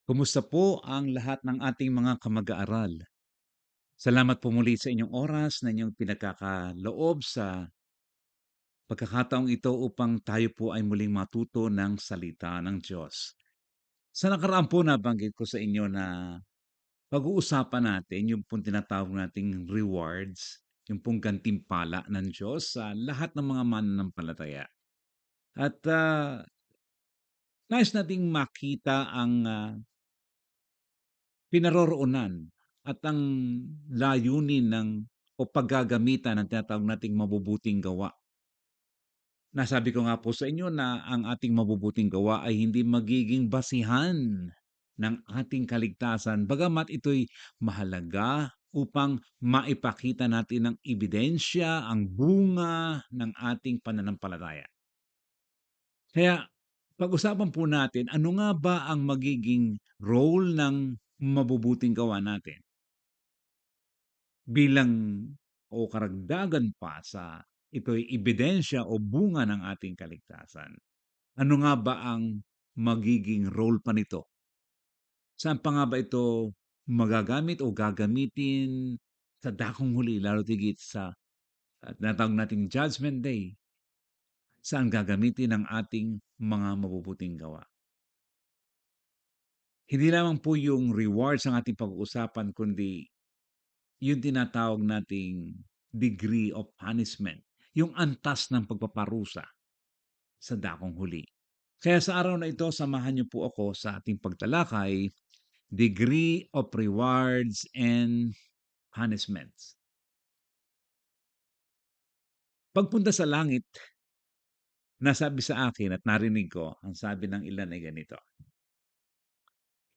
Kumusta po ang lahat ng ating mga kamag-aaral? Salamat po muli sa inyong oras na inyong pinagkakaloob sa pagkakataong ito upang tayo po ay muling matuto ng salita ng Diyos. Sa nakaraan po nabanggit ko sa inyo na pag-uusapan natin yung pong tinatawag nating rewards, yung pong gantimpala ng Diyos sa lahat ng mga mananampalataya. At nais nating makita ang pinaroroonan at ang layunin ng o paggagamitan ng tinatawag nating mabubuting gawa. Nasabi ko nga po sa inyo na ang ating mabubuting gawa ay hindi magiging basihan ng ating kaligtasan, bagamat ito'y mahalaga upang maipakita natin ang ebidensya, ang bunga ng ating pananampalataya. Kaya pag-usapan po natin, ano nga ba ang magiging role ng mabubuting gawa natin? Bilang o karagdagan pa sa ito'y ebidensya o bunga ng ating kaligtasan. Ano nga ba ang magiging role pa nito? Saan pa nga ba ito magagamit o gagamitin sa dakong huli, lalo tigit sa tinatawag nating Judgment Day, saan gagamitin ang ating mga mabubuting gawa? Hindi lamang po yung rewards ang ating pag-uusapan, kundi yung tinatawag nating degree of punishment, yung antas ng pagpaparusa sa dakong huli. Kaya sa araw na ito, samahan niyo po ako sa ating pagtalakay, degree of rewards and punishments. Pagpunta sa langit, nasabi sa akin at narinig ko, ang sabi ng ilan ay ganito: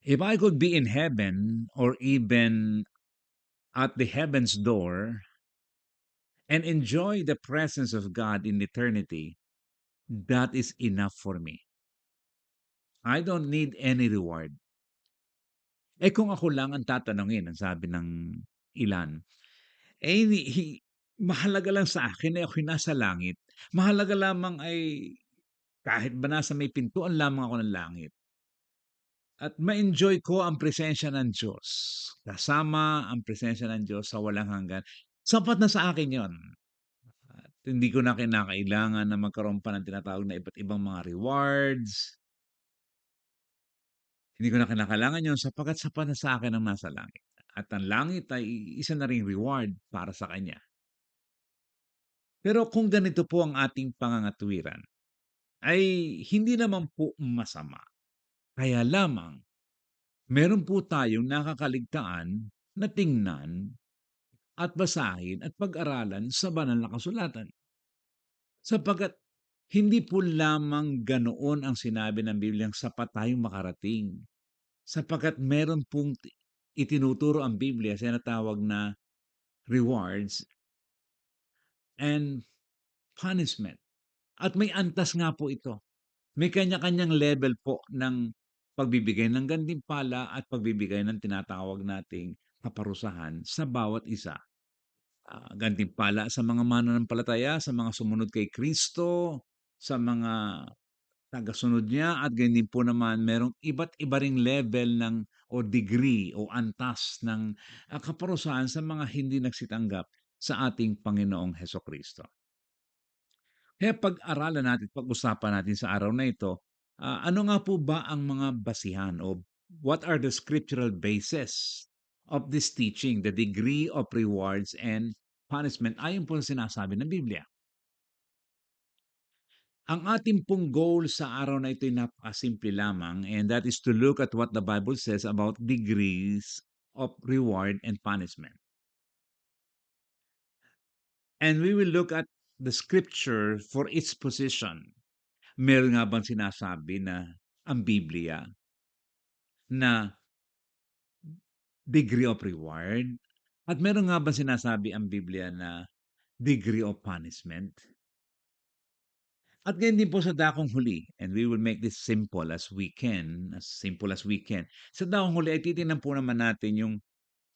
"If I could be in heaven or even at the heaven's door and enjoy the presence of God in eternity, that is enough for me. I don't need any reward." Kung ako lang ang tatanungin, ang sabi ng ilan, eh, hindi mahalaga lang sa akin ay ako'y nasa langit. Mahalaga lamang ay kahit ba nasa may pintuan lamang ako ng langit at ma-enjoy ko ang presensya ng Diyos. Kasama ang presensya ng Diyos sa walang hanggan. Sapat na sa akin yon. At hindi ko na kinakailangan na magkaroon pa ng tinatawag na iba't ibang mga rewards. Hindi ko na kinakailangan yon sapagkat sapat na sa akin ang nasa langit. At ang langit ay isa na ring reward para sa Kanya. Pero kung ganito po ang ating pangangatwiran, ay hindi naman po masama. Kaya lamang, meron po tayong nakakaligtaan na tingnan at basahin at pag-aralan sa banal na kasulatan. Sapagkat hindi po lamang ganoon ang sinabi ng Bibliang sapat tayong makarating. Sapagkat meron pong itinuturo ang Biblia sa tinatawag na rewards and punishment. At may antas nga po ito. May kanya-kanyang level po ng pagbibigay ng gantimpala at pagbibigay ng tinatawag nating kaparusahan sa bawat isa. Gantimpala sa mga mananampalataya, sa mga sumunod kay Kristo, sa mga tagasunod niya at ganyan din po naman merong iba't iba ring level ng o degree o antas ng kaparusahan sa mga hindi nagsitanggap sa ating Panginoong Hesukristo. Kaya pag-aralan natin, pag-usapan natin sa araw na ito, ano nga po ba ang mga basihan o what are the scriptural basis of this teaching, the degree of rewards and punishment ayon po sa sinasabi ng Biblia? Ang ating pong goal sa araw na ito ay napakasimple lamang, and that is to look at what the Bible says about degrees of reward and punishment. And we will look at the scripture for its position. Meron nga bang sinasabi na ang Biblia na degree of reward? At meron nga bang sinasabi ang Biblia na degree of punishment? At ganyan din po sa dakong huli, and we will make this simple as we can, as simple as we can. Sa dakong huli ay titingnan po naman natin yung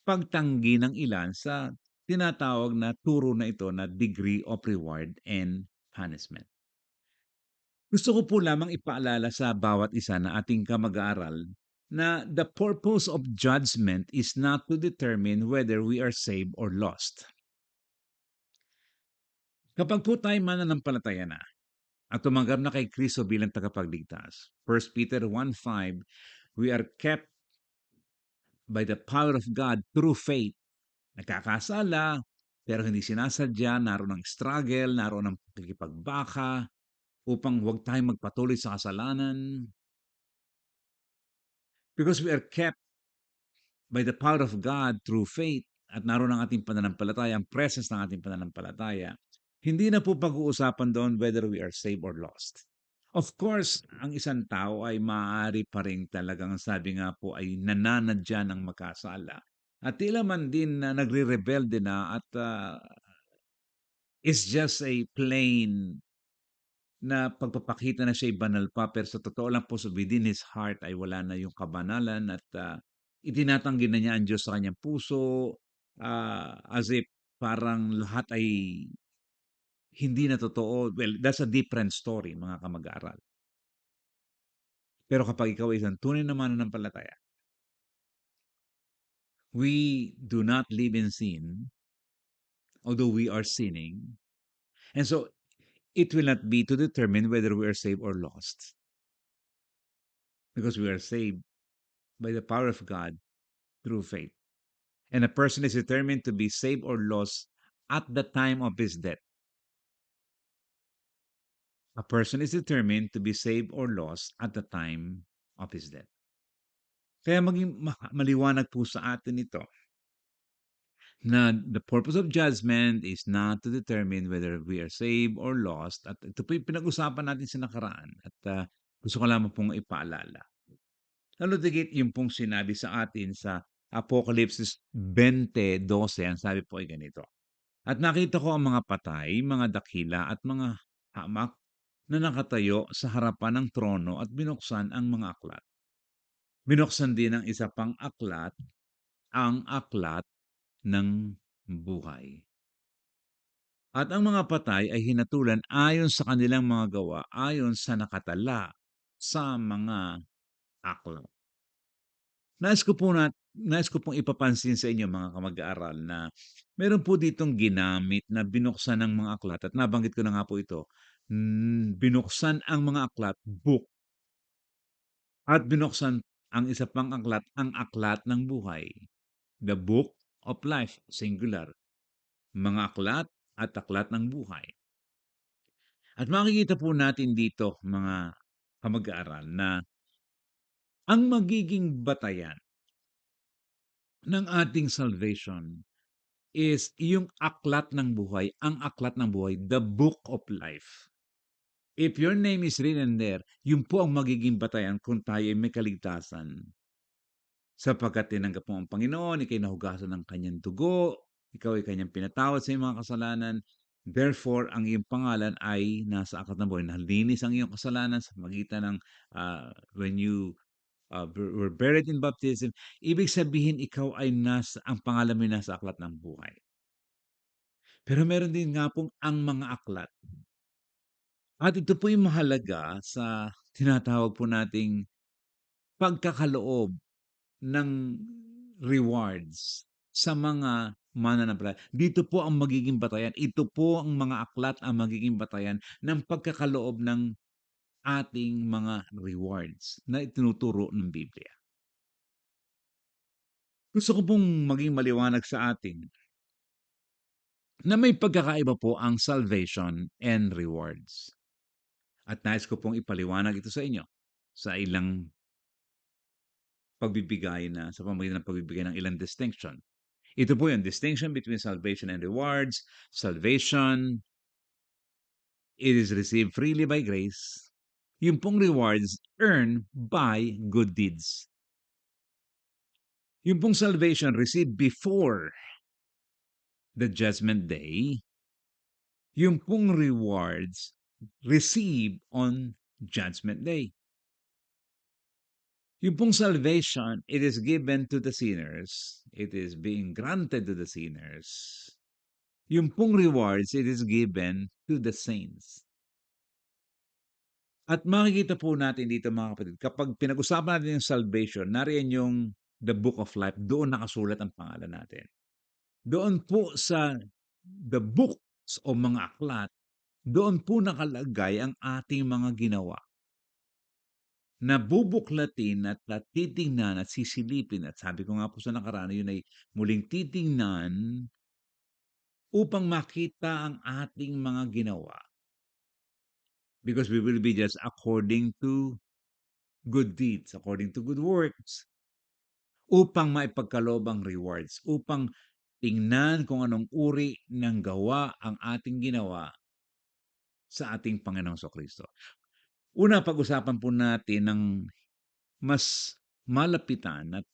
pagtanggi ng ilan sa tinatawag na turo na ito na degree of reward and punishment. Gusto ko po lamang ipaalala sa bawat isa na ating kamag-aaral na the purpose of judgment is not to determine whether we are saved or lost. Kapag po tayo mananampalataya na at tumanggap na kay Kristo bilang tagapagligtas, 1 Peter 1:5, we are kept by the power of God through faith. Nagkakasala, pero hindi sinasadya, naroon ang struggle, naroon ang pakikipagbaka, upang huwag tayong magpatuloy sa kasalanan. Because we are kept by the power of God through faith at naroon ang ating pananampalataya, ang presence ng ating pananampalataya, hindi na po pag-uusapan doon whether we are saved or lost. Of course, ang isang tao ay maaari pa rin talagang sabi nga po ay nananadya ng magkasala. At tila man din na nagre-rebelde na at is just a plain na pagpapakita na siya'y banal pa, pero sa totoo lang po within his heart ay wala na yung kabanalan at itinatanggi na niya ang Diyos sa kanyang puso, as if parang lahat ay hindi na totoo. Well, that's a different story, mga kamag-aral. Pero kapag ikaw ay isang tunay na mananampalataya, we do not live in sin, although we are sinning. And so, it will not be to determine whether we are saved or lost. Because we are saved by the power of God through faith. And a person is determined to be saved or lost at the time of his death. A person is determined to be saved or lost at the time of his death. Kaya maging maliwanag po sa atin ito na the purpose of judgment is not to determine whether we are saved or lost. At ito po yung pinag-usapan natin sa nakaraan. At gusto ko lamang pong ipaalala. Lalo tigit yung pong sinabi sa atin sa Apocalypse 20:12, ang sabi po ay ganito. At nakita ko ang mga patay, mga dakila at mga hamak na nakatayo sa harapan ng trono at binuksan ang mga aklat. Binuksan din ang isa pang aklat, ang aklat ng buhay. At ang mga patay ay hinatulan ayon sa kanilang mga gawa, ayon sa nakatala sa mga aklat. Nais ko pong ipapansin sa inyo mga kamag-aaral na meron po ditong ginamit na binuksan ng mga aklat at nabanggit ko na nga po ito, binuksan ang mga aklat, book, at binuksan ang isa pang aklat, ang aklat ng buhay. The book of life, singular. Mga aklat at aklat ng buhay. At makikita po natin dito mga kamag-aaral na ang magiging batayan ng ating salvation is yung aklat ng buhay, ang aklat ng buhay, the book of life. If your name is written there, yun po ang magiging batayan kung tayo ay may kaligtasan. Sapagkat tinanggap mo ang Panginoon, ikay nahugasan ng kanyang dugo, ikaw ay kanyang pinatawad sa iyong mga kasalanan, therefore, ang iyong pangalan ay nasa aklat ng buhay. Nalinis ang iyong kasalanan sa magitan ng when you were buried in baptism. Ibig sabihin, ikaw ay ang pangalan mo ay nasa aklat ng buhay. Pero meron din nga pong ang mga aklat. At ito po yung mahalaga sa tinatawag po nating pagkakaloob ng rewards sa mga mananampalataya. Dito po ang magiging batayan. Ito po ang mga aklat ang magiging batayan ng pagkakaloob ng ating mga rewards na itinuturo ng Biblia. Gusto ko pong maging maliwanag sa atin na may pagkakaiba po ang salvation and rewards. At nais ko pong ipaliwanag ito sa inyo sa ilang pagbibigay na sa pamamagitan ng pagbibigay ng ilang distinction. Ito po yung distinction between salvation and rewards. Salvation, it is received freely by grace. Yung pong rewards, earned by good deeds. Yung pong salvation received before the judgment day. Yung pong rewards received on judgment day. Yung pong salvation, it is given to the sinners. It is being granted to the sinners. Yung pong rewards, it is given to the saints. At makikita po natin dito mga kapatid, kapag pinag-usapan natin yung salvation, nariyan yung the book of life, doon nakasulat ang pangalan natin. Doon po sa the books o mga aklat, doon po nakalagay ang ating mga ginawa na bubuklatin at titingnan at sisilipin at sabi ko nga po sa nakaraan, yun ay muling titingnan upang makita ang ating mga ginawa. Because we will be just according to good deeds, according to good works, upang maipagkaloob ang rewards, upang tingnan kung anong uri ng gawa ang ating ginawa sa ating Panginoong Kristo. Una, pag-usapan po natin ng mas malapitan at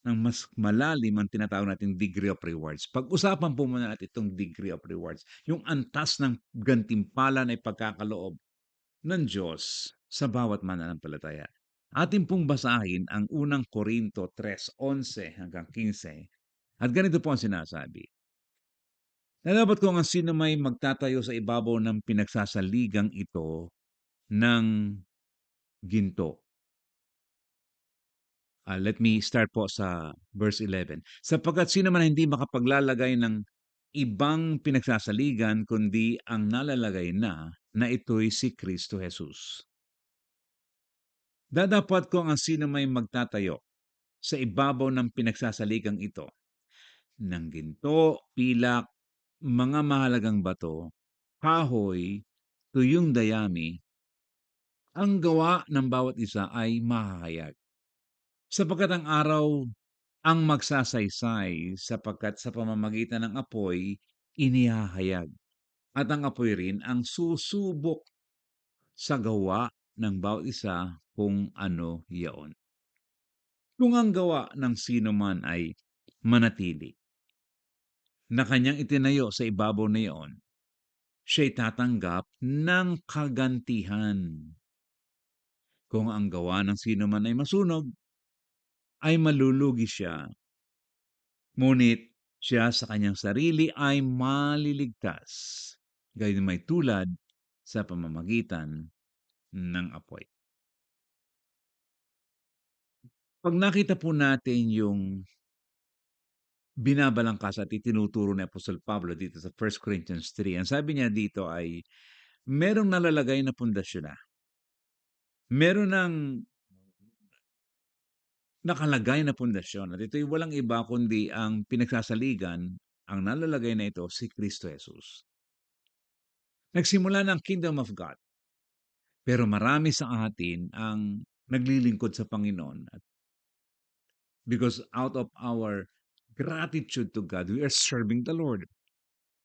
ng mas malalim ang tinatawag nating degree of rewards. Pag-usapan po muna natin itong degree of rewards, yung antas ng gantimpala na ipagkakaloob ng Diyos sa bawat mananampalataya. Atin pong basahin ang unang Korinto 3:11 hanggang 15. At ganito po ang sinasabi. Na dapat kung ang sino may magtatayo sa ibabaw ng pinagsasaligang ito ng ginto. Let me start po sa verse 11. Sapagkat sino man hindi makapaglalagay ng ibang pinagsasaligan kundi ang nalalagay na ito'y si Kristo Jesus. Dadapat kung ang sino may magtatayo sa ibabaw ng pinagsasaligang ito ng ginto, pilak, mga mahalagang bato, kahoy, tuyong dayami, ang gawa ng bawat isa ay mahahayag. Sapagkat ang araw ang magsasaysay sapagkat sa pamamagitan ng apoy inihahayag. At ang apoy rin ang susubok sa gawa ng bawat isa kung ano yaon. Kung ang gawa ng sino man ay manatili, na kanyang itinayo sa ibabaw na iyon, siya'y tatanggap ng kagantihan. Kung ang gawa ng sino man ay masunog, ay malulugi siya. Ngunit siya sa kanyang sarili ay maliligtas. Gayon may tulad sa pamamagitan ng apoy. Pag nakita po natin yung binabalangkas at itinuturo ni Apostol Pablo dito sa 1 Corinthians 3, ang sabi niya dito ay merong nalalagay na pundasyon na. Meron ng nakalagay na pundasyon at ito'y walang iba kundi ang pinagsasaligan, ang nalalagay na ito si Kristo Jesus. Nagsimula ng Kingdom of God, pero marami sa atin ang naglilingkod sa Panginoon at because out of our gratitude to God, we are serving the Lord.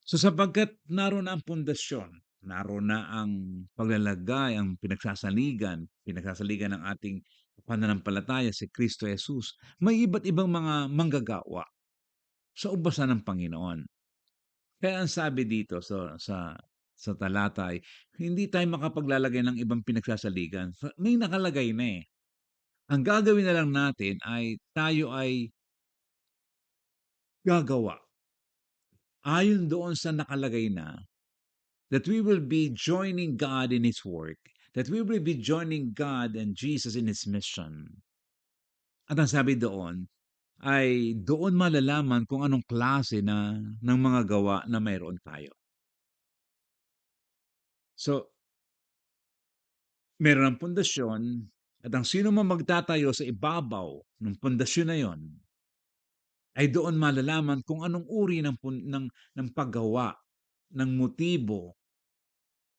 So sapagkat naroon na ang pundasyon, naroon na ang paglalagay, ang pinagsasaligan ng ating pananampalataya si Kristo Jesus, may iba't ibang mga manggagawa sa ubasan ng Panginoon. Kaya ang sabi dito sa talata ay hindi tayo makapaglalagay ng ibang pinagsasaligan. May nakalagay na eh. Ang gagawin na lang natin ay tayo ay gagawa ayon doon sa nakalagay na that we will be joining God in His work, that we will be joining God and Jesus in His mission. At ang sabi doon ay doon malalaman kung anong klase ng mga gawa na mayroon tayo. So, meron ang pundasyon at ang sino man magtatayo sa ibabaw ng pundasyon na yon ay doon malalaman kung anong uri ng paggawa, ng motibo,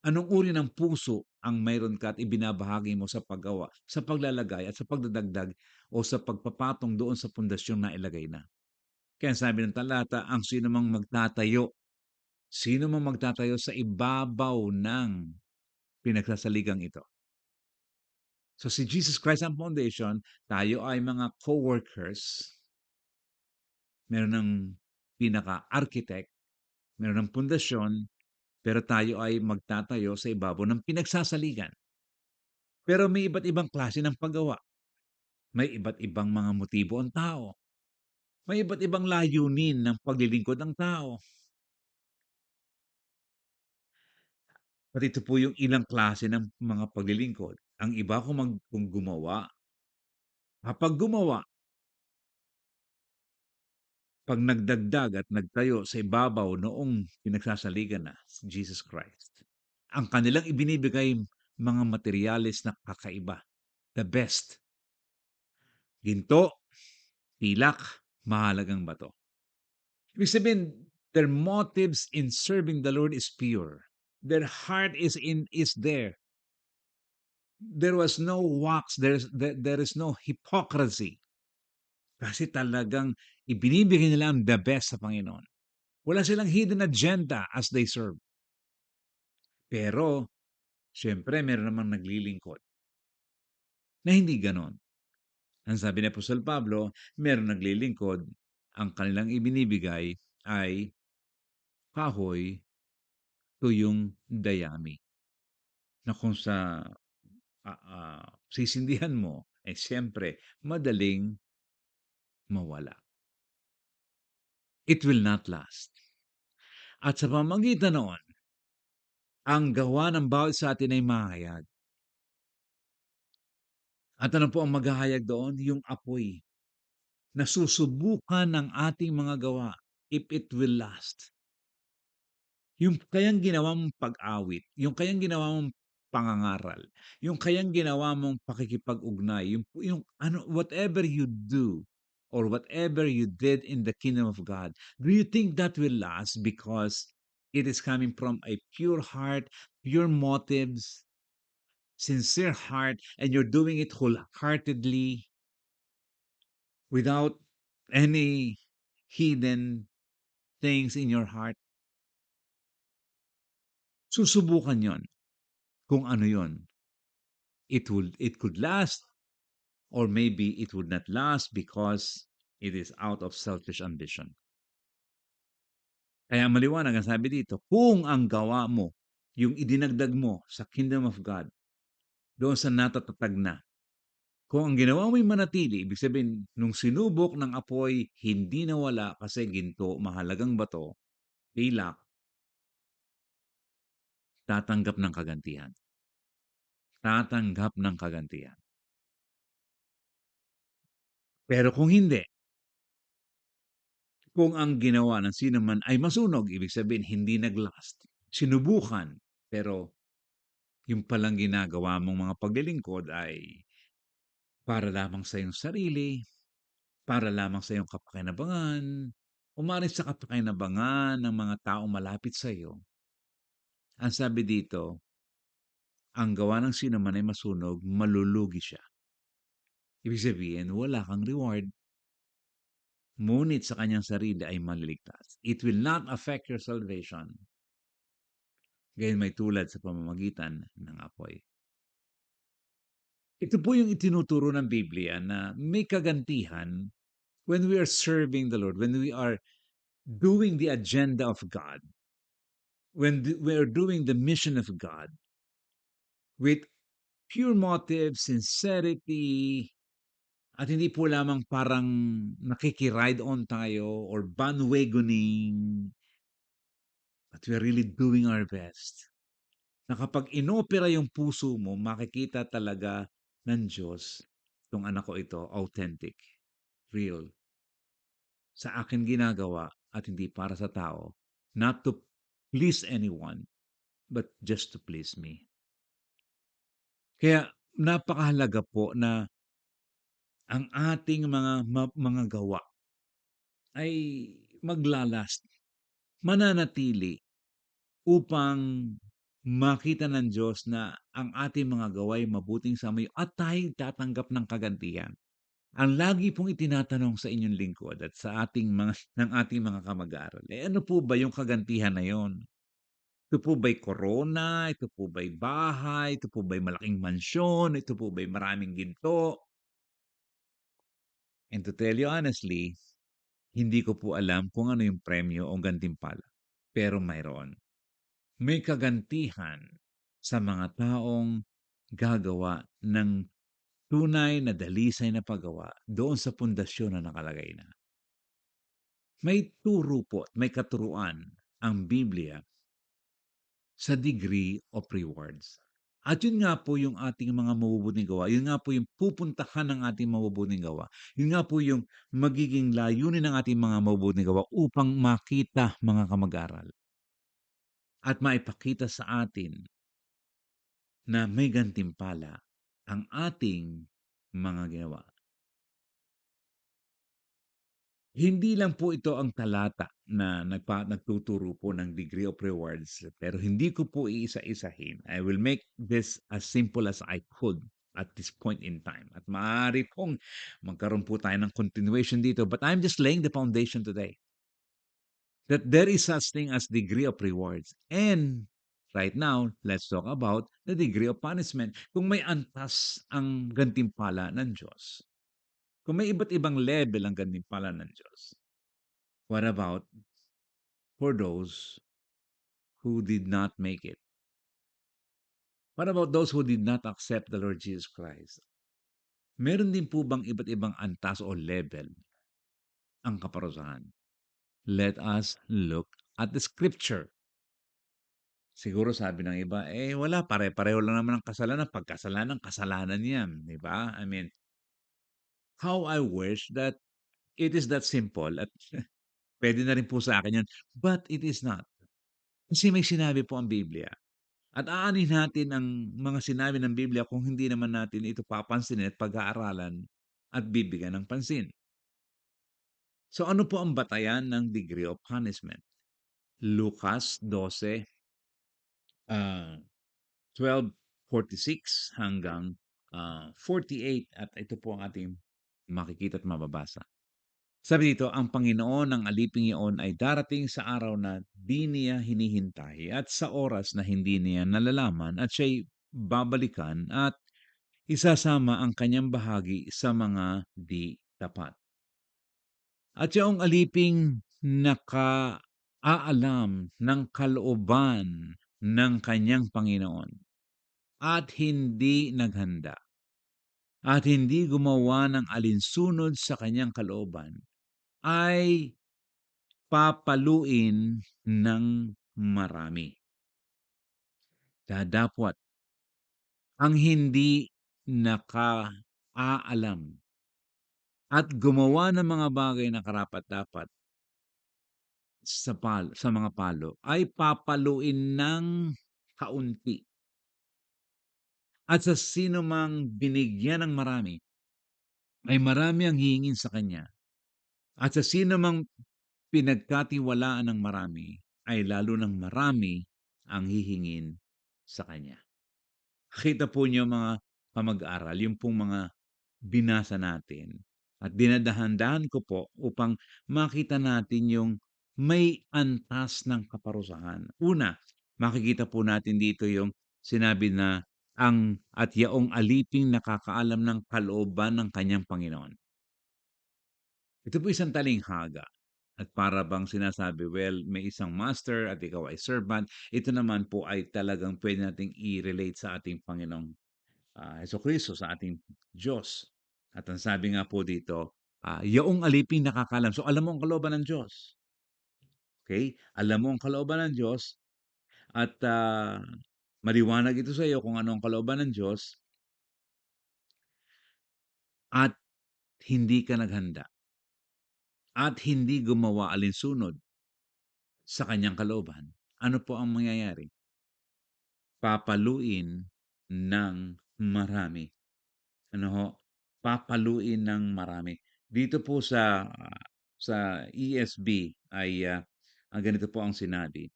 anong uri ng puso ang mayroon ka at ibinabahagi mo sa paggawa, sa paglalagay at sa pagdadagdag o sa pagpapatong doon sa pundasyong na ilagay na. Kaya sabi ng talata, ang sino mang magtatayo sa ibabaw ng pinagsasaligang ito. So si Jesus Christ ang foundation, tayo ay mga co-workers, meron ng pinaka-architect, meron ng pundasyon, pero tayo ay magtatayo sa ibabaw ng pinagsasaligan. Pero may iba't ibang klase ng paggawa. May iba't ibang mga motibo ang tao. May iba't ibang layunin ng paglilingkod ng tao. At ito po yung ilang klase ng mga paglilingkod. Ang iba kung gumawa, kapag gumawa, 'pag nagdagdag at nagtayo sa ibabaw noong pinagsasaligan na si Jesus Christ, ang kanilang ibinibigay mga materyales na kakaiba, the best, ginto, pilak, mahalagang bato. Ibig sabihin, their motives in serving the Lord is pure. Their heart is there. There was no wax, there is no hypocrisy. Kasi talagang ibinibigay nila ang the best sa Panginoon. Wala silang hidden agenda as they serve. Pero, siyempre meron namang naglilingkod na hindi gano'n. Ang sabi ni Apostol Pablo, meron naglilingkod, ang kanilang ibinibigay ay kahoy, tuyong dayami, na kung sa sisindihan mo, eh siyempre madaling mawala. It will not last. At sa pamamagitan noon, ang gawa ng bawat sa atin ay mahayag. At ano po ang maghahayag doon? Yung apoy na susubukan ng ating mga gawa if it will last. Yung kayang ginawa mong pag-awit, yung kayang ginawa mong pangangaral, yung kayang ginawa mong pakikipag-ugnay, yung ano, whatever you do or whatever you did in the kingdom of God, do you think that will last because it is coming from a pure heart, pure motives, sincere heart, and you're doing it wholeheartedly without any hidden things in your heart? Susubukan yon kung ano yon. It could last, or maybe it would not last because it is out of selfish ambition. Kaya maliwanag ang sabi dito, kung ang gawa mo, yung idinagdag mo sa kingdom of God, doon sa natatatag na, kung ang ginawa mo'y manatili, ibig sabihin, nung sinubok ng apoy, hindi nawala kasi ginto, mahalagang bato, pilak, tatanggap ng kagantihan. Tatanggap ng kagantihan. Pero kung hindi, kung ang ginawa ng sino man ay masunog, ibig sabihin hindi nag-last. Sinubukan, pero yung palang ginagawa mong mga paglilingkod ay para lamang sa iyong sarili, para lamang sa iyong kapakinabangan, umaring sa kapakinabangan ng mga taong malapit sa iyo. Ang sabi dito, ang gawa ng sino man ay masunog, malulugi siya. Ibig sabihin, wala kang reward. Ngunit sa kanyang sarili ay maliligtas. It will not affect your salvation. Gayon may tulad sa pamamagitan ng apoy. Ito po yung itinuturo ng Biblia na may kagantihan when we are serving the Lord, when we are doing the agenda of God, when we are doing the mission of God with pure motive, sincerity, at hindi po lamang parang nakikiride on tayo or bandwagoning, but we are really doing our best. Na kapag inopera yung puso mo, makikita talaga ng Diyos, itong anak ko ito, authentic, real. Sa akin ginagawa at hindi para sa tao. Not to please anyone, but just to please me. Kaya napakahalaga po na ang ating mga gawa ay maglalast, mananatili upang makita ng Diyos na ang ating mga gawa ay mabuting samayo at tayo'y tatanggap ng kagantihan. Ang lagi pong itinatanong sa inyong lingkod at sa ating mga ng ating mga kamag-aral, eh ano po ba yung kagantihan na yon? Ito po ba'y korona? Ito po ba'y bahay? Ito po ba'y malaking mansyon? Ito po ba'y maraming ginto? And to tell you honestly, hindi ko po alam kung ano yung premyo o gantimpala. Pero mayroon. May kagantihan sa mga taong gagawa ng tunay na dalisay na paggawa doon sa pundasyon na nakalagay na. May turo po at may katuruan ang Biblia sa degree of rewards. At yun nga po yung ating mga mabubuting gawa, yun nga po yung pupuntahan ng ating mabubuting gawa, yun nga po yung magiging layunin ng ating mga mabubuting gawa upang makita, mga kamag-aral, at maipakita sa atin na may gantimpala ang ating mga ginawa. Hindi lang po ito ang talata na nagtuturo po ng degree of rewards, pero hindi ko po iisa-isahin. I will make this as simple as I could at this point in time. At maaari pong magkaroon po tayo ng continuation dito, but I'm just laying the foundation today that there is such thing as degree of rewards. And right now, let's talk about the degree of punishment. Kung may antas ang gantimpala ng Diyos, kung may iba't ibang level ang gantimpala ng Diyos, what about for those who did not make it? What about those who did not accept the Lord Jesus Christ? Meron din po bang iba't ibang antas o level ang kaparusahan? Let us look at the scripture. Siguro sabi ng iba, wala, pare-pareho lang naman ang kasalanan. Pagkasalanan, kasalanan yan, di ba? I mean, how I wish that it is that simple at pwede na rin po sa akin yun. But it is not. Kasi may sinabi po ang Biblia. At aanhin natin ang mga sinabi ng Biblia kung hindi naman natin ito papansinin at pag-aaralan at bibigyan ng pansin. So ano po ang batayan ng degree of punishment? Lucas 12, 12:46 hanggang 48 at ito po ang ating makikita at mababasa. Sabi dito, ang Panginoon ng aliping iyon ay darating sa araw na di niya hinihintay at sa oras na hindi niya nalalaman at siya'y babalikan at isasama ang kanyang bahagi sa mga di tapat. At yaong aliping naka-aalam ng kalooban ng kanyang Panginoon at hindi naghanda at hindi gumawa ng alinsunod sa kanyang kalooban ay papaluin ng marami. Dadapwat ang hindi naka-aalam at gumawa ng mga bagay na karapat-dapat sa mga palo ay papaluin ng kaunti. At sa sino mang binigyan ng marami, ay marami ang hihingin sa kanya. At sa sino mang pinagkatiwalaan ng marami, ay lalo ng marami ang hihingin sa kanya. Kita po niyo mga kamag-aral, yung pong mga binasa natin at dinadahan-dahan ko po upang makita natin yung may antas ng kaparusahan. Una, makikita po natin dito yung sinabi na ang at yaong aliping nakakaalam ng kalooban ng kanyang Panginoon. Ito po isang talinghaga. At para bang sinasabi, well, may isang master at ikaw ay servant. Ito naman po ay talagang pwede nating i-relate sa ating Panginoong Hesukristo, sa ating Diyos. At ang sabi nga po dito, yaong aliping nakakalam. So alam mo ang kalooban ng Diyos. Okay? Alam mo ang kalooban ng Diyos at maliwanag ito sa iyo kung ano ang kalooban ng Diyos at hindi ka naghanda at hindi gumawa alinsunod sa kanyang kalooban. Ano po ang mangyayari? Papaluin ng marami. Ano ho? Papaluin ng marami. Dito po sa ESV ay ang ganito po ang sinabi.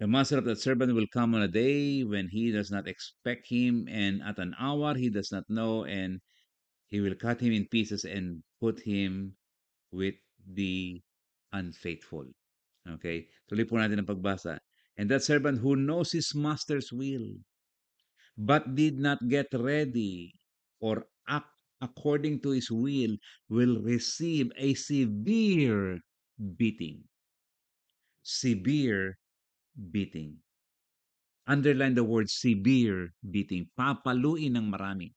The master of that servant will come on a day when he does not expect him, and at an hour he does not know, and he will cut him in pieces and put him with the unfaithful. Okay? Tuloy po natin ang pagbasa. And that servant who knows his master's will, but did not get ready or act according to his will receive a severe beating. Severe beating. Underline the word severe beating. Papaluin ng marami.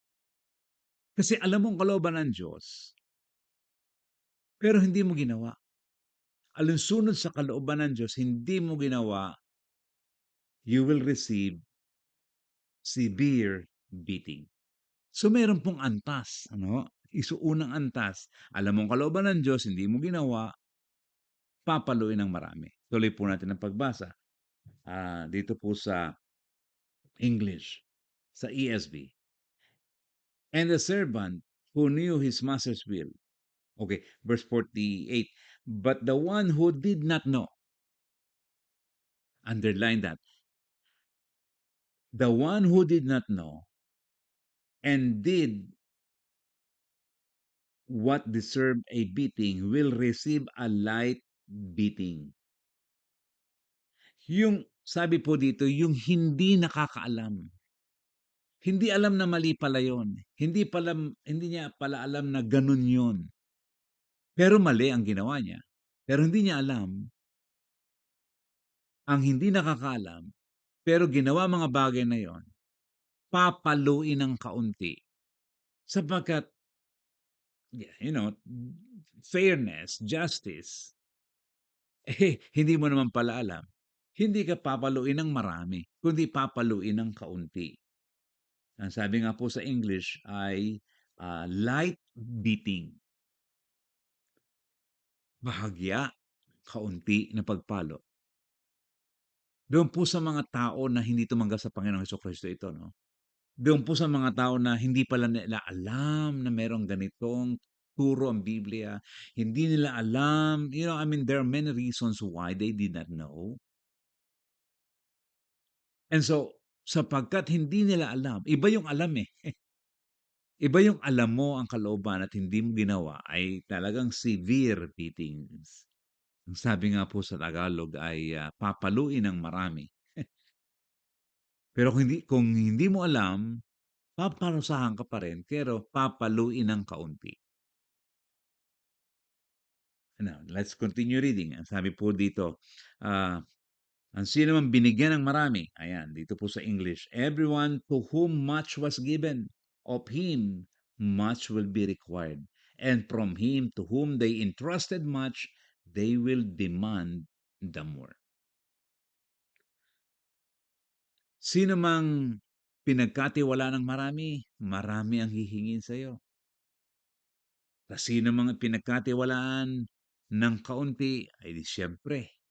Kasi alam mong kalooban ng Diyos, pero hindi mo ginawa. Alinsunod sa kalooban ng Diyos, hindi mo ginawa, you will receive severe beating. So meron pong antas, ano? Unang antas, alam mong kalooban ng Diyos, hindi mo ginawa, papaluin ng marami. Tuloy po natin ang pagbasa. Dito po sa English, sa ESV. And the servant who knew his master's will. Okay, verse 48. But the one who did not know, underline that, the one who did not know and did what deserved a beating will receive a light beating. Yung sabi po dito, yung hindi nakakaalam. Hindi alam na mali pala yun. Hindi niya pala alam na ganun yun. Pero mali ang ginawa niya. Pero hindi niya alam, ang hindi nakakaalam, pero ginawa mga bagay na yon, papaluin ng kaunti. Sapagkat, you know, fairness, justice, hindi mo naman pala alam. Hindi ka papaluin ng marami, kundi papaluin ng kaunti. Ang sabi nga po sa English ay light beating. Bahagya, kaunti na pagpalo. Doon po sa mga tao na hindi tumanggap sa Panginoong Hesukristo ito, no? Doon po sa mga tao na hindi pala nila alam na merong ganitong turo ang Biblia, hindi nila alam, I mean, there are many reasons why they did not know. And so, sapagkat hindi nila alam, iba yung alam eh. Iba yung alam mo ang kalooban at hindi mo ginawa ay talagang severe beatings. Ang sabi nga po sa Tagalog ay papaluin ng marami. Pero kung hindi mo alam, paparusahan ka pa rin, pero papaluin ng kaunti. Now, let's continue reading. Ang sabi po dito, ang sino man binigyan ng marami, ayan, dito po sa English, everyone to whom much was given, of him much will be required. And from him to whom they entrusted much, they will demand the more. Sino mang pinagkatiwala ng marami, marami ang hihingin sa iyo. Sino mang pinagkatiwalaan ng kaunti, ay di siyempre,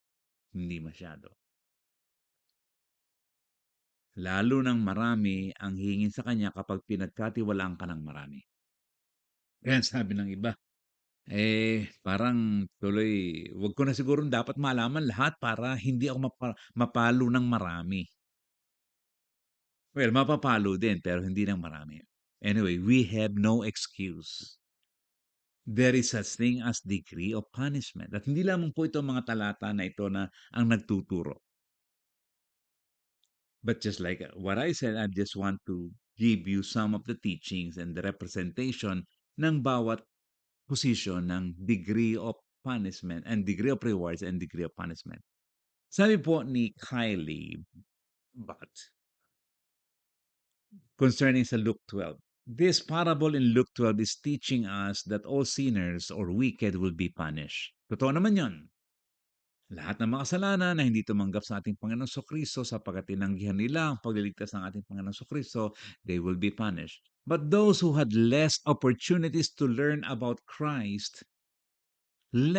hindi masyado. Lalo ng marami ang hingin sa kanya kapag pinagkatiwalaan ka ng marami. Kaya sabi ng iba, parang tuloy, wag ko na siguro dapat malaman lahat para hindi ako mapalo ng marami. Well, mapapalo din pero hindi ng marami. Anyway, we have no excuse. There is such thing as degree of punishment. At hindi lamang po ito mga talata na ito na ang nagtuturo. But just like what I said, I just want to give you some of the teachings and the representation ng bawat position ng degree of punishment and degree of rewards and degree of punishment. Sabi po ni Kylie Butt concerning sa Luke 12. This parable in Luke 12 is teaching us that all sinners or wicked will be punished. Totoo naman yon. Lahat ng makasalanan na hindi tumanggap sa ating Panginoong Kristo sapagkat tinanggihan nila ang pagliligtas ng ating Panginoong Kristo, they will be punished. But those who had less opportunities to learn about Christ, will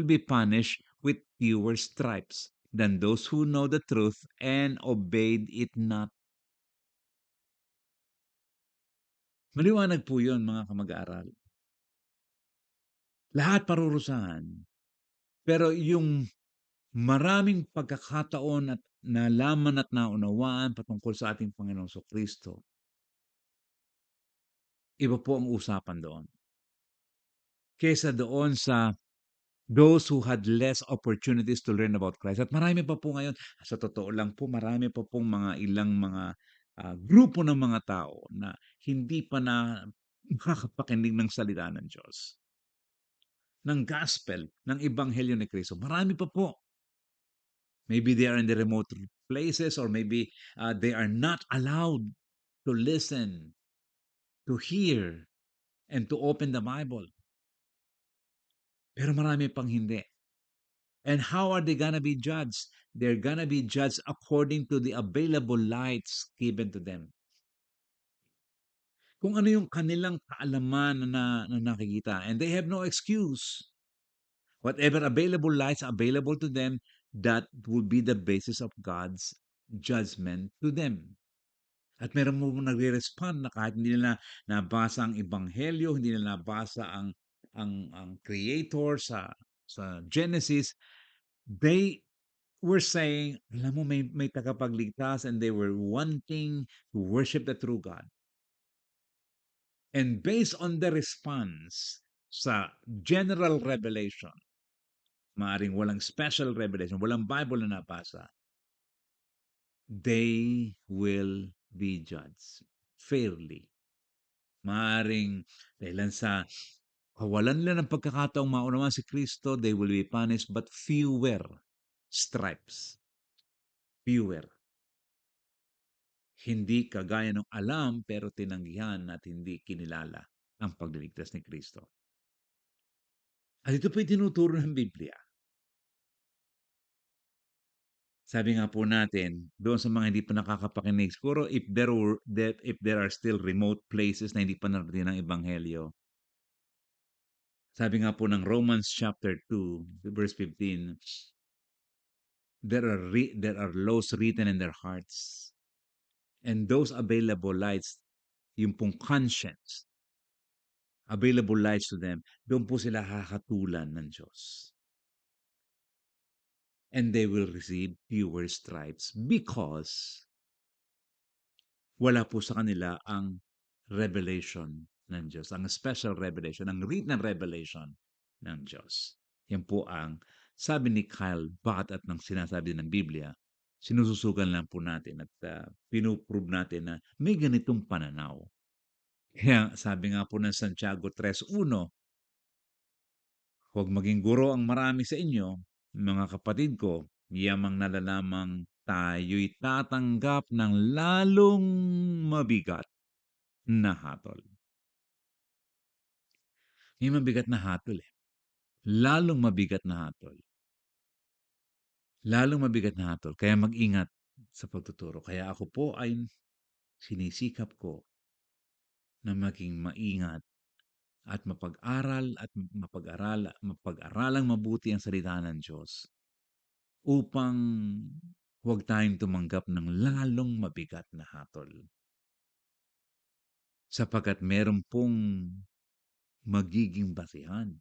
be punished with fewer stripes than those who know the truth and obeyed it not. Maliwanag po yun, mga kamag-aaral. Lahat parurusahan. Pero yung maraming pagkakataon at nalaman at naunawaan patungkol sa ating Panginoong Kristo, iba po ang usapan doon. Kesa doon sa those who had less opportunities to learn about Christ. At marami pa po ngayon, sa totoo lang po, marami pa pong ilang mga grupo ng mga tao na hindi pa na makakapakinig ng salita ng Diyos, ng gospel, ng ebanghelyo ni Kristo. Marami pa po. Maybe they are in the remote places or maybe they are not allowed to listen, to hear, and to open the Bible. Pero marami pang hindi. And how are they gonna be judged? They're gonna be judged according to the available lights given to them. Kung ano yung kanilang kaalaman na nakikita. And they have no excuse. Whatever available lights available to them, that will be the basis of God's judgment to them. At meron mo nagre-respond na kahit hindi nila nabasa ang ebanghelyo, hindi nila nabasa ang creator sa Genesis, they were saying, alam mo, may tagapagligtas, and they were wanting to worship the true God. And based on the response sa general revelation, maaring walang special revelation, walang Bible na nabasa, they will be judged fairly. Maaring dahilan sa kawalan nila ng pagkakataong maunawaan si Kristo, they will be punished, but fewer stripes. Fewer. Hindi kagaya ng alam pero tinanggihan at hindi kinilala ang pagliligtas ni Kristo. At ito po'y tinuturo ng Biblia. Sabi nga po natin, doon sa mga hindi pa nakakapakinig, siguro if there are still remote places na hindi pa narating ng Ebanghelyo, sabi nga po ng Romans chapter 2, verse 15, there are laws written in their hearts. And those available lights, yung pong conscience, available lights to them, doon po sila hahatulan ng Diyos. And they will receive fewer stripes because wala po sa kanila ang revelation ng Diyos, ang special revelation, ang written revelation ng Diyos. Yan po ang sabi ni Kyle Barth at ng sinasabi ng Biblia, sinususugan lang po natin at pinuprove natin na may ganitong pananaw. Kaya sabi nga po ng Santiago 3:1, huwag maging guro ang marami sa inyo, mga kapatid ko, yamang nalalamang tayo'y tatanggap ng lalong mabigat na hatol. May mabigat na hatol eh. Lalong mabigat na hatol. Lalong mabigat na hatol. Kaya mag-ingat sa pagtuturo. Kaya ako po ay sinisikap ko na maging maingat at mapag-aralang mabuti ang salita ng Diyos upang huwag tayong tumanggap ng lalong mabigat na hatol. Sapagkat meron pong magiging basihan.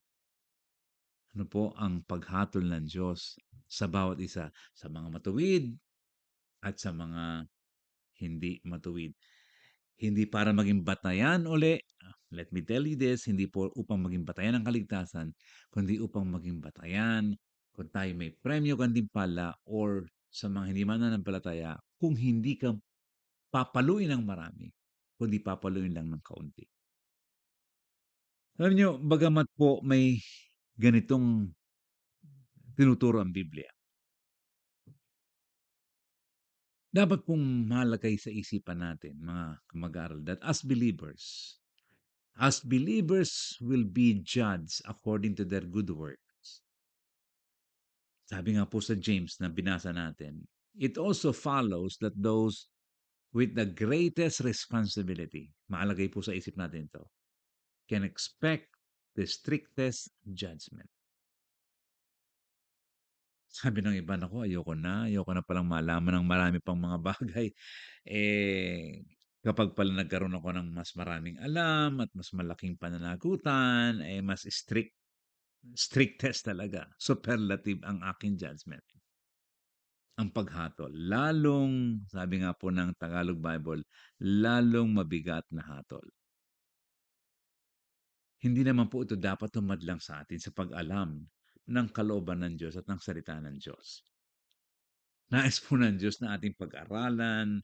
Ano po ang paghatol ng Diyos sa bawat isa, sa mga matuwid at sa mga hindi matuwid. Hindi para maging batayan uli, let me tell you this, hindi po upang maging batayan ng kaligtasan, kundi upang maging batayan kung tayo may premyo gantimpala or sa mga hindi mananampalataya, kung hindi ka papaluin ng marami, kundi papaluin lang ng kaunti. Alam niyo, bagamat po may ganitong tinuturo ang Biblia, dapat pong malagay sa isipan natin, mga kamag-aral, that as believers will be judged according to their good works. Sabi nga po sa James na binasa natin, it also follows that those with the greatest responsibility, maalagay po sa isip natin to, can expect the strictest judgment. Sabi ng iba, naku, ayoko na palang malaman ng marami pang mga bagay. Kapag pala nagkaroon ako ng mas maraming alam at mas malaking pananagutan, mas strictest talaga, superlative ang aking judgment. Ang paghatol, lalong, sabi nga po ng Tagalog Bible, lalong mabigat na hatol. Hindi naman po ito dapat humadlang sa atin sa pag-alam ng kalooban ng Diyos at ng salita ng Diyos. Nais po ng Diyos na ating pag-aralan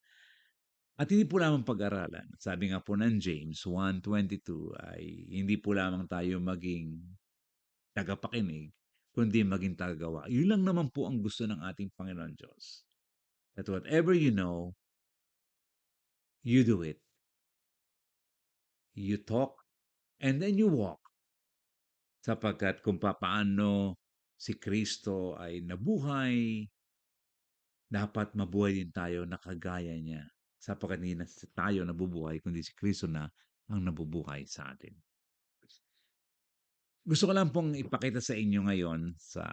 at hindi po lamang pag-aralan. Sabi nga po ng James 1:22 ay hindi po lamang tayo maging tagapakinig, kundi maging tagagawa. Yun lang naman po ang gusto ng ating Panginoon Diyos. That whatever you know, you do it. You talk, and then you walk. Sapagkat kung papaano si Kristo ay nabuhay, dapat mabuhay din tayo na kagaya niya. Sapagkat hindi na tayo nabubuhay, kundi si Kristo na ang nabubuhay sa atin. Gusto ko lang pong ipakita sa inyo ngayon sa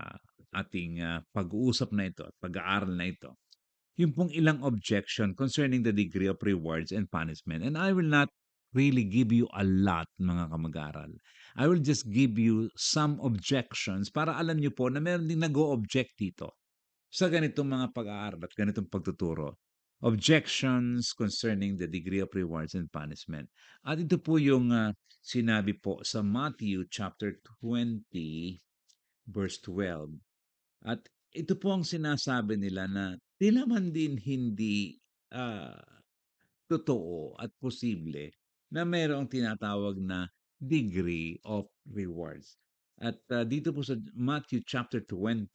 ating pag-uusap na ito at pag-aaral na ito, yung pong ilang objection concerning the degree of rewards and punishment. And I will not really give you a lot, mga kamag-aral. I will just give you some objections para alam niyo po na meron din nag-o-object dito sa ganitong mga pag-aaral at ganitong pagtuturo. Objections concerning the degree of rewards and punishment. At ito po yung sinabi po sa Matthew chapter 20 verse 12. At ito po ang sinasabi nila na tila man din hindi ah, totoo at posible na mayroong tinatawag na degree of rewards. At dito po sa Matthew chapter 20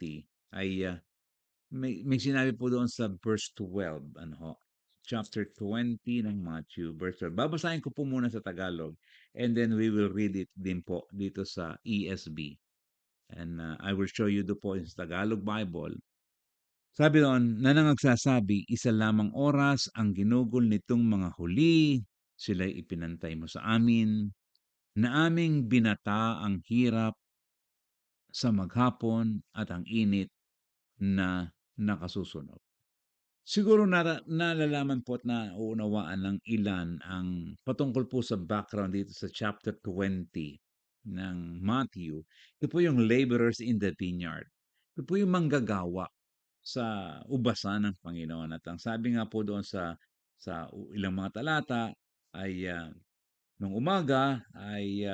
ay may sinabi po doon sa verse 12, ano ho, chapter 20 ng Matthew, verse 12. Babasahin ko po muna sa Tagalog and then we will read it din po dito sa ESV. And I will show you po sa Tagalog Bible. Sabi doon, na nagsasabi, isa lamang oras ang ginugol nitong mga huli, sila'y ipinantay mo sa amin, na aming binata ang hirap sa maghapon at ang init na nakasusunod. Siguro nalalaman po at nauunawaan ng ilan ang patungkol po sa background dito sa chapter 20 ng Matthew. Ito po yung laborers in the vineyard. Ito po yung manggagawa sa ubasan ng Panginoon. At ang sabi nga po doon sa ilang mga talata ay nung umaga ay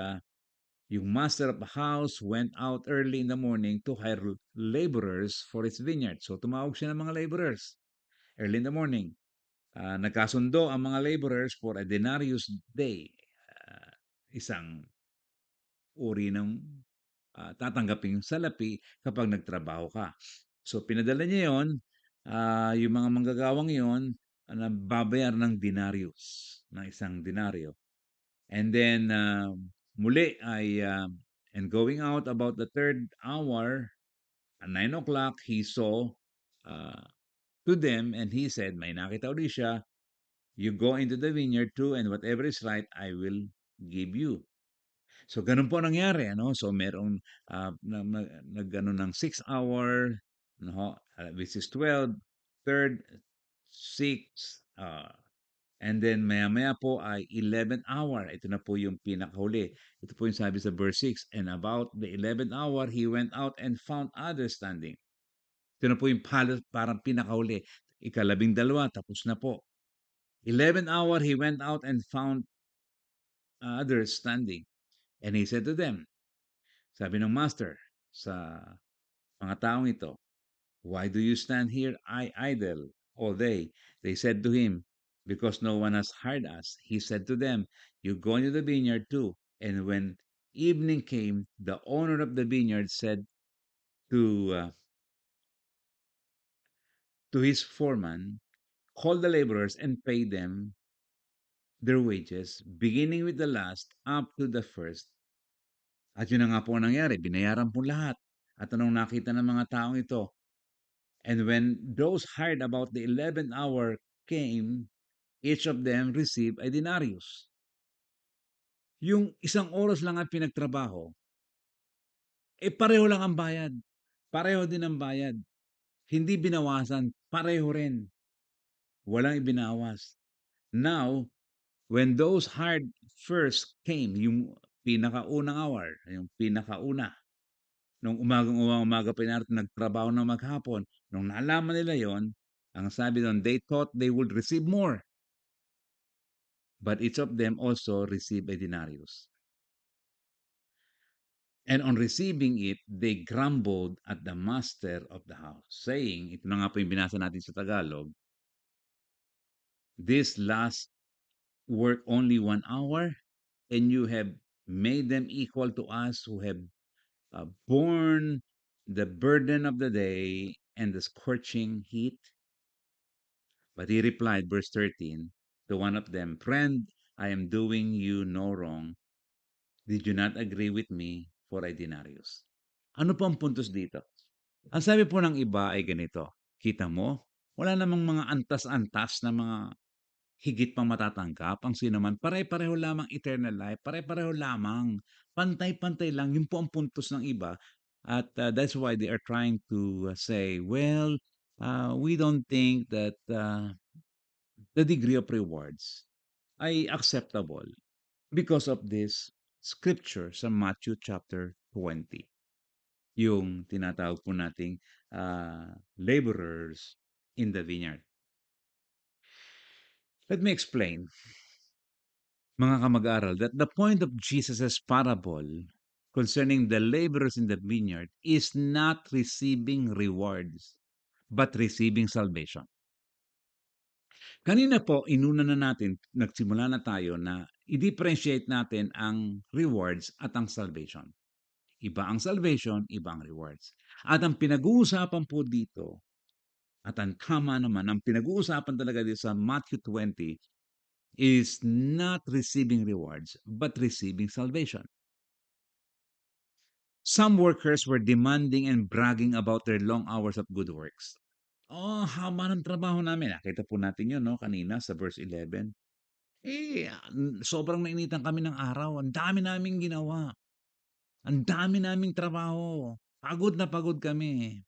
yung master of the house went out early in the morning to hire laborers for his vineyard. So tumawag siya ng mga laborers early in the morning. Nagkasundo ang mga laborers for a denarius day. Isang uri ng tatanggaping salapi kapag nagtrabaho ka. So pinadala niya yon, yung mga manggagawang yon, babayar ng denarius, ng isang denaryo. And then muli ay and going out about the third hour, at 9 o'clock, he saw uh, to them and he said, may nakita ulit siya, you go into the vineyard too and whatever is right, I will give you. So ganun po nangyari, ano? So merong nag ng 6 hour, no, which is 12, third, 6, and then maya-maya po ay 11th hour. Ito na po yung pinakahuli. Ito po yung sabi sa verse 6, and about the 11th hour, he went out and found others standing. Ito na po yung parang pinakahuli. Ikalabing-dalawa, tapos na po. 11th hour, he went out and found others standing. And he said to them, sabi ng master sa mga taong ito, why do you stand here idle all day? They said to him, because no one has hired us. He said to them, you go into the vineyard too. And when evening came, the owner of the vineyard said to his foreman, call the laborers and pay them their wages, beginning with the last up to the first. At yun na nga po ang nangyari, binayaran po lahat. At anong nakita ng mga taong ito? And when those hired about the 11th hour came, each of them received a denarius. Yung isang oras lang ang pinagtrabaho, pareho lang ang bayad. Pareho din ang bayad. Hindi binawasan, pareho rin. Walang ibinawas. Now, when those hired first came, yung pinakaunang hour, yung pinakauna, nung umaga pa nagtrabaho ng maghapon, nung nalaman nila yon, ang sabi doon, they thought they would receive more. But each of them also received a denarius. And on receiving it, they grumbled at the master of the house, saying, ito na nga po yung binasa natin sa Tagalog, this last work only 1 hour, and you have made them equal to us who have borne the burden of the day and the scorching heat. But he replied, verse 13, to one of them, friend, I am doing you no wrong. Did you not agree with me for a denarius? Ano po ang puntos dito? Ang sabi po ng iba ay ganito, "Kita mo, wala namang mga antas-antas na mga higit pang matatanggap ang sino man, pare-pareho lamang eternal life, pare-pareho lamang, pantay-pantay lang." Yun po ang puntos ng iba at, that's why they are trying to, say, "Well, we don't think that, the degree of rewards ay acceptable because of this scripture sa Matthew chapter 20." Yung tinatawag po nating, laborers in the vineyard. Let me explain, mga kamag-aral, that the point of Jesus's parable concerning the laborers in the vineyard is not receiving rewards, but receiving salvation. Kanina po, inuna na natin, nagsimula na tayo na i-differentiate natin ang rewards at ang salvation. Iba ang salvation, iba ang rewards. At ang pinag-uusapan po dito, at ang tama naman, ang pinag-uusapan talaga dito sa Matthew 20 is not receiving rewards, but receiving salvation. Some workers were demanding and bragging about their long hours of good works. Oh, haba ng trabaho namin. Nakita po natin yun, no, kanina sa verse 11. Sobrang nainitan kami ng araw. Ang dami naming ginawa. Ang dami naming trabaho. Pagod na pagod kami.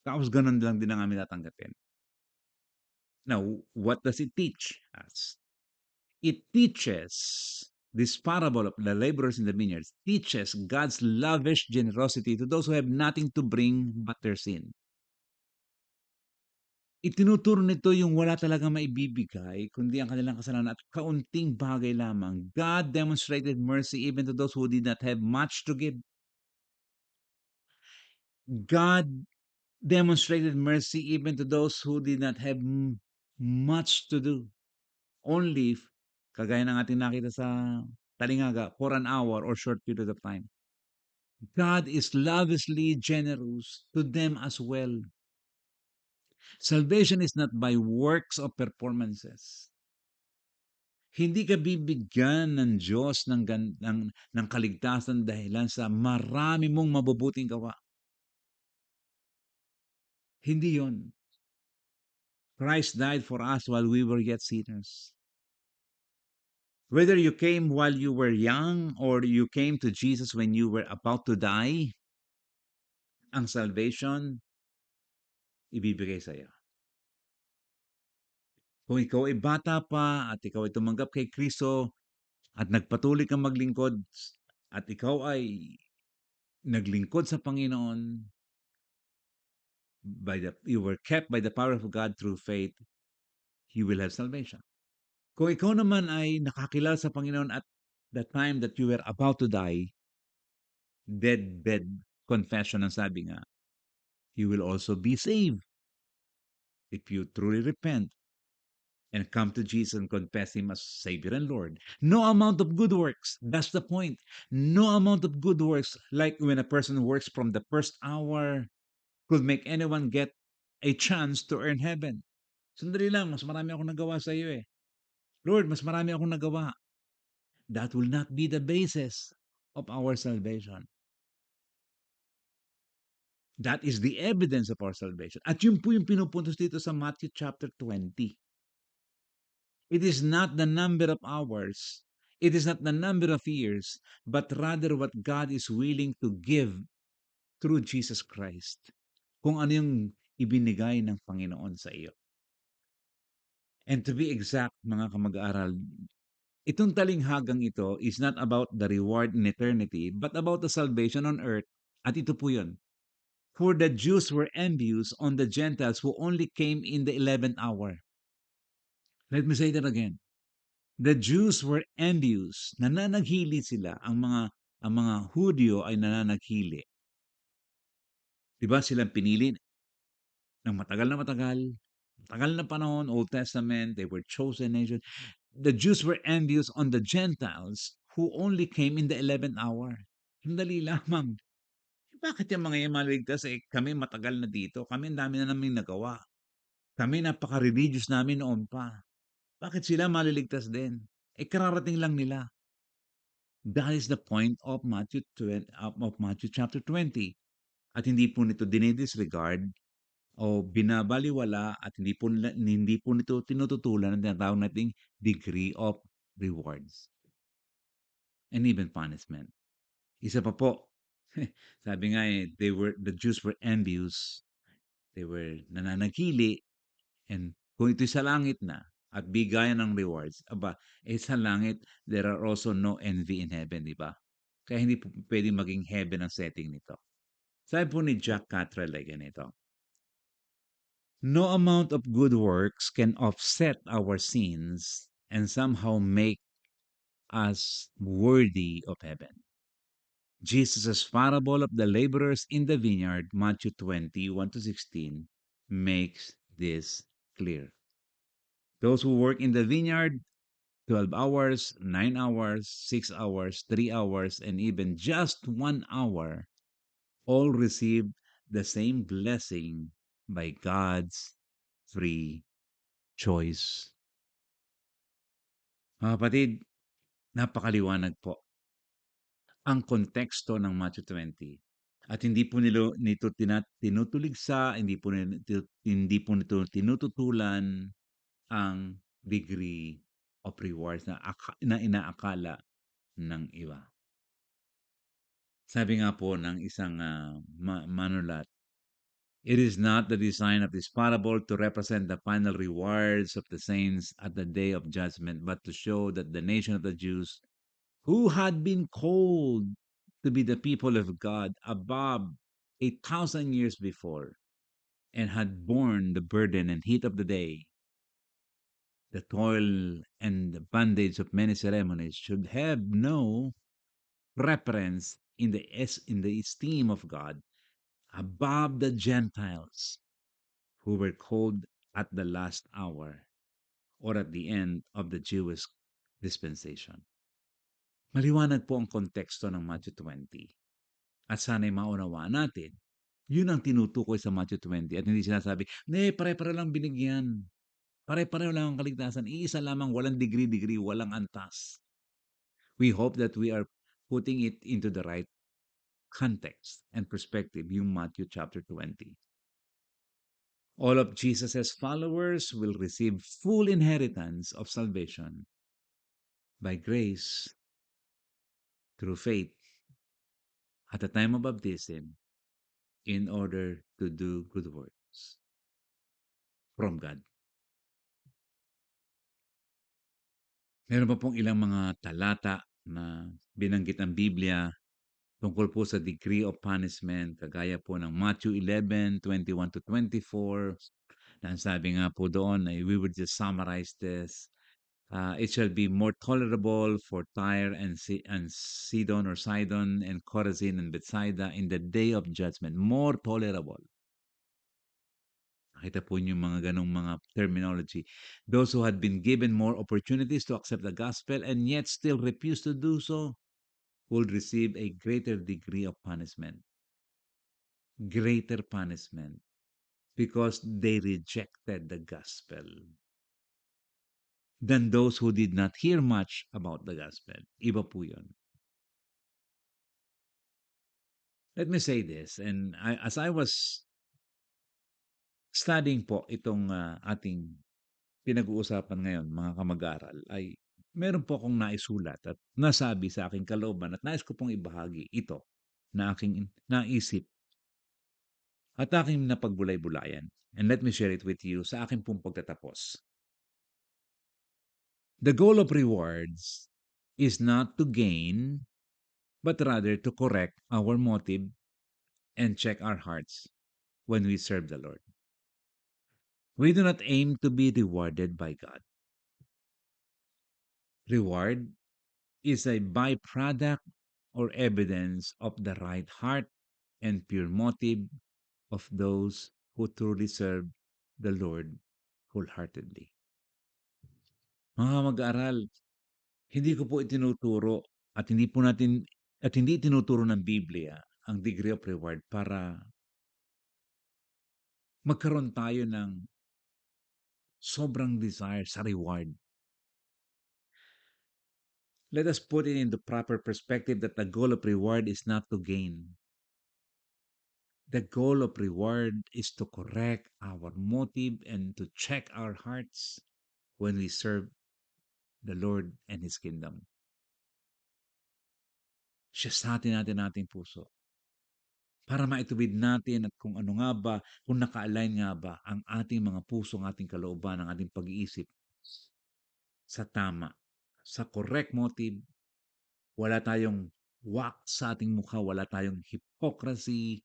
Tapos ganun lang din ang amin tatanggapin. Now, what does it teach us? It teaches, this parable of the laborers in the vineyards teaches God's lavish generosity to those who have nothing to bring but their sin. Itinuturo nito yung wala talagang maibibigay kundi ang kanilang kasalanan at kaunting bagay lamang. God demonstrated mercy even to those who did not have much to give. God demonstrated mercy even to those who did not have much to do. Only, kagaya ng ating nakita sa talingaga, for an hour or short period of time. God is lavishly generous to them as well. Salvation is not by works or performances. Hindi ka bibigyan ng Diyos ng kaligtasan dahilan sa marami mong mabubuting gawa. Hindi yon. Christ died for us while we were yet sinners. Whether you came while you were young or you came to Jesus when you were about to die, ang salvation ibibigay sa iyo. Kung ikaw ay bata pa at ikaw ay tumanggap kay Kristo at nagpatuloy kang maglingkod at ikaw ay naglingkod sa Panginoon, you were kept by the power of God through faith, you will have salvation. Kung ikaw naman ay nakakilala sa Panginoon at the time that you were about to die, dead confession ang sabi nga, you will also be saved if you truly repent and come to Jesus and confess Him as Savior and Lord. No amount of good works, that's the point. No amount of good works, like when a person works from the first hour, could make anyone get a chance to earn heaven. Sandali lang, mas marami akong nagawa sa iyo eh. Lord, mas marami akong nagawa. That will not be the basis of our salvation. That is the evidence of our salvation. At yun po yung pinupuntos dito sa Matthew chapter 20. It is not the number of hours, it is not the number of years, but rather what God is willing to give through Jesus Christ. Kung ano yung ibinigay ng Panginoon sa iyo. And to be exact, mga kamag-aral, itong talinghagang ito is not about the reward in eternity, but about the salvation on earth. At ito po yun. For the Jews were envious on the Gentiles who only came in the 11th hour. Let me say that again. The Jews were envious. Nananaghili sila. Ang mga Hudyo ay nananaghili. Diba silang pinili ng matagal na panahon, Old Testament, they were chosen nation. The Jews were envious on the Gentiles who only came in the 11th hour. Sandali lamang. Bakit yung mga yan maligtas? Kami matagal na dito. Kami ang dami na namin nagawa. Kami napaka-religious namin noon pa. Bakit sila maliligtas din? Kararating lang nila. That is the point of Matthew chapter 20. At hindi po nito dinidisregard o binabaliwala at hindi po nito tinututulan ang tinatawag nating degree of rewards and even punishment. Isa pa po, sabi nga the Jews were envious, they were nananagili, and kung ito'y sa langit na at bigayan ng rewards, sa langit, there are also no envy in heaven, di ba? Kaya hindi po pwedeng maging heaven ang setting nito. Sabi po ni Jack Catrell ay ganito, no amount of good works can offset our sins and somehow make us worthy of heaven. Jesus' parable of the laborers in the vineyard, Matthew 20:1-16, makes this clear. Those who work in the vineyard 12 hours, 9 hours, 6 hours, 3 hours, and even just 1 hour all receive the same blessing by God's free choice. Mga kapatid, napakaliwanag po ang konteksto ng Matthew 20. At hindi po nito tinutuligsa, hindi po nito tinututulan ang degree of rewards na inaakala ng iba. Sabi nga po ng isang manulat, it is not the design of this parable to represent the final rewards of the saints at the day of judgment, but to show that the nation of the Jews, who had been called to be the people of God above 1,000 years before, and had borne the burden and heat of the day, the toil and the bondage of many ceremonies, should have no preference in the esteem of God above the Gentiles who were called at the last hour or at the end of the Jewish dispensation. Maliwanag po ang konteksto ng Matthew 20 at sana'y maunawaan natin. Yun ang tinutukoy sa Matthew 20 at hindi sinasabi, pare-pare lang binigyan. Pare-pareho lang ang kaligtasan. Iisa lamang, walang degree-degree, walang antas. We hope that we are putting it into the right context and perspective, yung Matthew chapter 20. All of Jesus' followers will receive full inheritance of salvation by grace through faith at the time of baptism in order to do good works from God. Meron pa pong ilang mga talata na binanggit ng Biblia tungkol po sa degree of punishment, kagaya po ng Matthew 11:21-24, na sabi nga po doon, we would just summarize this. It shall be more tolerable for Tyre and Sidon or Sidon and Chorazin and Bethsaida in the day of judgment. More tolerable. Nakita po niyo mga ganong mga terminology. Those who had been given more opportunities to accept the gospel and yet still refuse to do so will receive a greater degree of punishment. Greater punishment because they rejected the gospel than those who did not hear much about the gospel. Iba po yun. Let me say this, and as I was studying po itong ating pinag-uusapan ngayon, mga kamag-aral, ay meron po akong naisulat at nasabi sa aking kalooban at nais ko pong ibahagi ito na aking naisip at aking napagbulay-bulayan. And let me share it with you sa aking pong pagtatapos. The goal of rewards is not to gain, but rather to correct our motive and check our hearts when we serve the Lord. We do not aim to be rewarded by God. Reward is a byproduct or evidence of the right heart and pure motive of those who truly serve the Lord wholeheartedly. Mga mag-aral, hindi ko po itinuturo at hindi tinuturo ng Biblia ang degree of reward para magkaroon tayo ng sobrang desire sa reward. Let us put it into proper perspective that the goal of reward is not to gain. The goal of reward is to correct our motive and to check our hearts when we serve the Lord and His kingdom. Siyasatin natin ating puso para maituwid natin at kung ano nga ba, kung naka-align nga ba ang ating mga puso, ang ating kalooban, ang ating pag-iisip sa tama, sa correct motive. Wala tayong wax sa ating mukha, wala tayong hypocrisy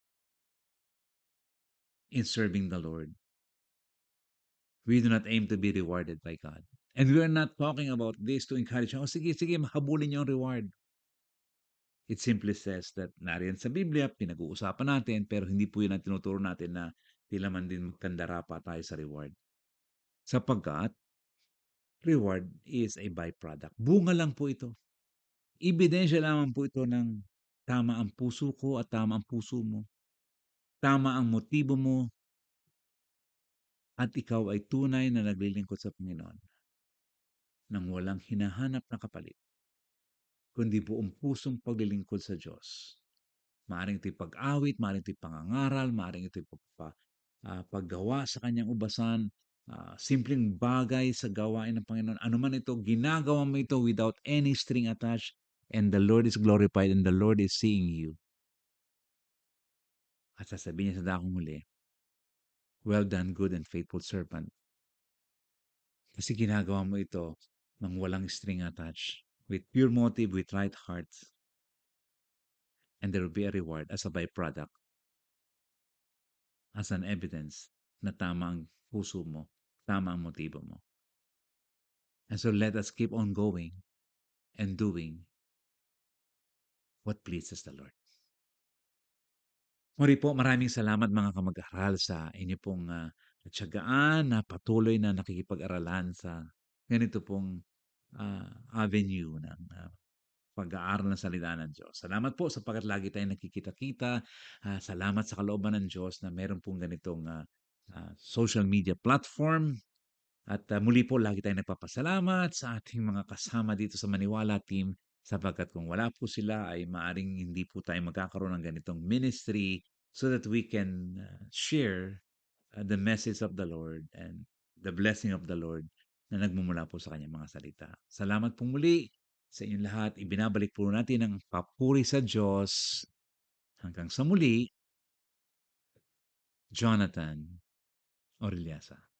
in serving the Lord. We do not aim to be rewarded by God. And we are not talking about this to encourage, oh sige, sige, habulin niyo ang reward. It simply says that nariyan sa Biblia, pinag-uusapan natin, pero hindi po yun ang tinuturo natin na tila man din magkandara pa tayo sa reward. Sapagkat, reward is a byproduct. Bunga lang po ito. Ebidensya lamang po ito ng tama ang puso ko at tama ang puso mo. Tama ang motibo mo at ikaw ay tunay na naglilingkod sa Panginoon nang walang hinahanap na kapalit, kundi buong pusong paglilingkod sa Diyos. Maaaring ito'y pag-awit, maaaring ito'y pangangaral, maaaring ito'y paggawa sa kanyang ubasan, simpleng bagay sa gawain ng Panginoon. Ano man ito, ginagawa mo ito without any string attached, and the Lord is glorified and the Lord is seeing you. At sasabihin niya sa dakong huli, well done, good and faithful servant. Kasi ginagawa mo ito nang walang string attached, with pure motive, with right heart, and there will be a reward as a byproduct, as an evidence na tama ang puso mo, tama ang motibo mo. And so let us keep on going and doing what pleases the Lord. Muli po, maraming salamat mga kamag-aral sa inyo pong tiyagaan na patuloy na nakikipag-aralan sa ganito pong avenue ng pag-aaral ng salita ng Diyos. Salamat po sapagkat lagi tayong nakikita-kita. Salamat sa kalooban ng Diyos na meron pong ganitong social media platform. At muli po, lagi tayong nagpapasalamat sa ating mga kasama dito sa Maniwala Team sapagkat kung wala po sila ay maaring hindi po tayo magkakaroon ng ganitong ministry so that we can share the message of the Lord and the blessing of the Lord na nagmumula po sa kanyang mga salita. Salamat po muli sa inyong lahat. Ibinabalik po natin ang papuri sa Diyos. Hanggang sa muli, Jonathan Orellasa.